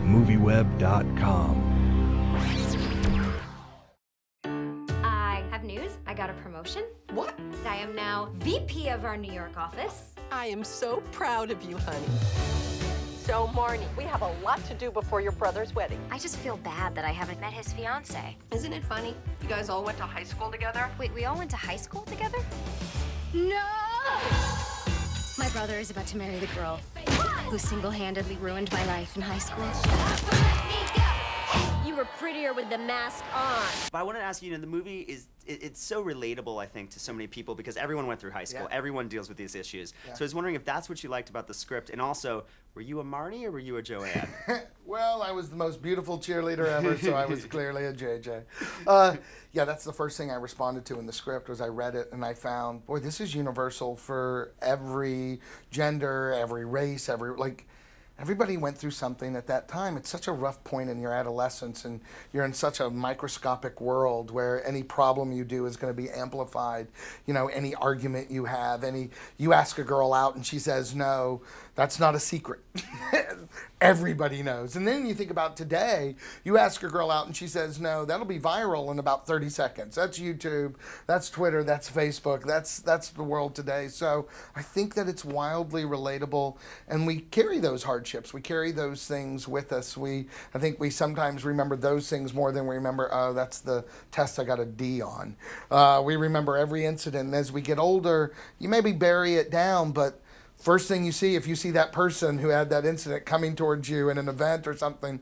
MovieWeb.com. I have news. I got a promotion. What? I am now VP of our New York office. I am so proud of you, honey. So, Marnie, we have a lot to do before your brother's wedding. I just feel bad that I haven't met his fiance. Isn't it funny? You guys all went to high school together? Wait, we all went to high school together? No! My brother is about to marry the girl who single-handedly ruined my life in high school. You were prettier with the mask on. But I want to ask you, the movie it's so relatable, I think, to so many people because everyone went through high school. Yeah. Everyone deals with these issues. Yeah. So I was wondering if that's what you liked about the script, and also, were you a Marnie or were you a Joanne? Well, I was the most beautiful cheerleader ever, so I was clearly a JJ. Yeah, that's the first thing I responded to in the script was I read it and I found, boy, this is universal for every gender, every race, everybody went through something at that time. It's such a rough point in your adolescence, and you're in such a microscopic world where any problem you do is going to be amplified. You know, any argument you have, you ask a girl out and she says no, that's not a secret. Everybody knows. And then you think about today, you ask a girl out and she says no, that'll be viral in about 30 seconds. That's YouTube, that's Twitter, that's Facebook, that's the world today. So I think that it's wildly relatable, and we carry those hardships. We carry those things with us. I think we sometimes remember those things more than we remember, oh, that's the test I got a D on. We remember every incident, and as we get older, you maybe bury it down, but first thing you see, if you see that person who had that incident coming towards you in an event or something,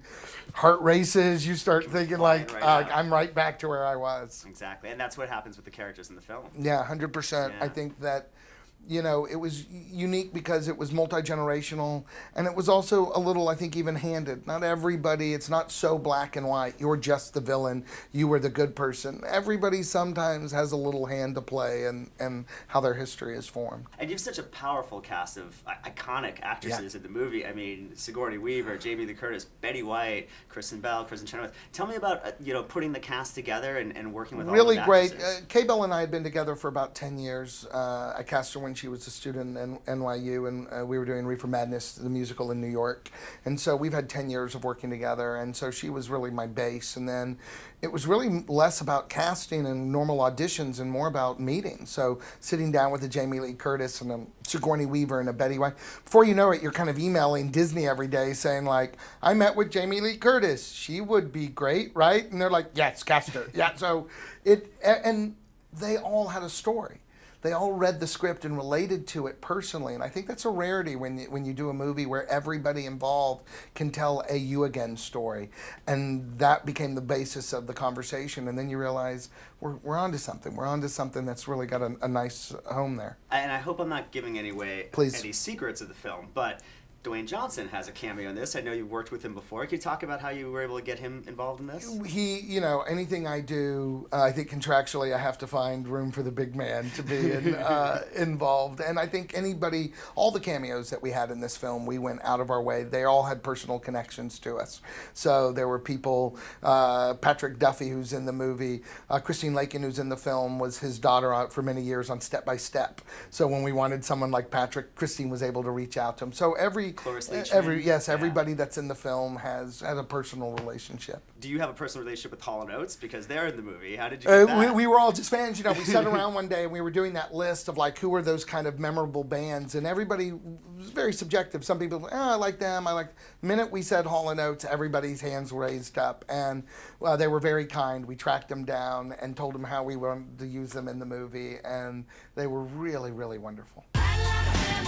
heart races, you start thinking like, I'm right back to where I was. Exactly, and that's what happens with the characters in the film. Yeah, 100%. Yeah. I think that, it was unique because it was multi-generational, and it was also a little, I think, even-handed. Not everybody, it's not so black and white. You're just the villain. You were the good person. Everybody sometimes has a little hand to play in how their history is formed. And you have such a powerful cast of iconic actresses in the movie. I mean, Sigourney Weaver, Jamie Lee Curtis, Betty White, Kristen Bell, Kristen Chenoweth. Tell me about, putting the cast together and working with all the actresses. Really great. Kay Bell and I had been together for about 10 years. I cast her when she was a student in NYU, and we were doing Reefer Madness, the musical in New York. And so we've had 10 years of working together, and so she was really my base. And then it was really less about casting and normal auditions and more about meetings. So sitting down with a Jamie Lee Curtis and a Sigourney Weaver and a Betty White. Before you know it, you're kind of emailing Disney every day saying like, I met with Jamie Lee Curtis. She would be great, right? And they're like, yes, cast her. Yeah, so and they all had a story. They all read the script and related to it personally, and I think that's a rarity when you do a movie where everybody involved can tell a you again story, and that became the basis of the conversation. And then you realize we're onto something. We're onto something that's really got a nice home there. And I hope I'm not giving any secrets of the film, but Dwayne Johnson has a cameo in this. I know you've worked with him before. Can you talk about how you were able to get him involved in this? He, anything I do, I think contractually I have to find room for the big man to be involved. And I think all the cameos that we had in this film, we went out of our way. They all had personal connections to us. So there were people, Patrick Duffy, who's in the movie, Christine Lakin, who's in the film, was his daughter out for many years on Step by Step. So when we wanted someone like Patrick, Christine was able to reach out to him. So everybody that's in the film has had a personal relationship. Do you have a personal relationship with Hall & Oates? Because they're in the movie. How did you get that? We were all just fans. We sat around one day and we were doing that list of like, who were those kind of memorable bands, and everybody was very subjective. Some people, I like them. The minute we said Hall & Oates, everybody's hands raised up, and they were very kind. We tracked them down and told them how we wanted to use them in the movie, and they were really, really wonderful.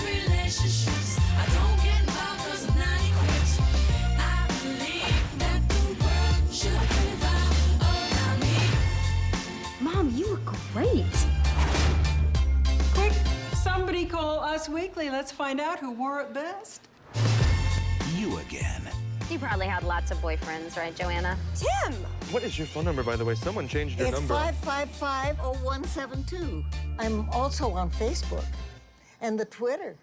Relationships. I don't get involved 'cause I'm not equipped. I believe that the world should revolve around me. Mom, you look great. Quick, somebody call Us Weekly. Let's find out who wore it best. You again. You probably had lots of boyfriends, right, Joanna? Tim! What is your phone number, by the way? Someone changed your number. It's 555-0172. I'm also on Facebook and the Twitter.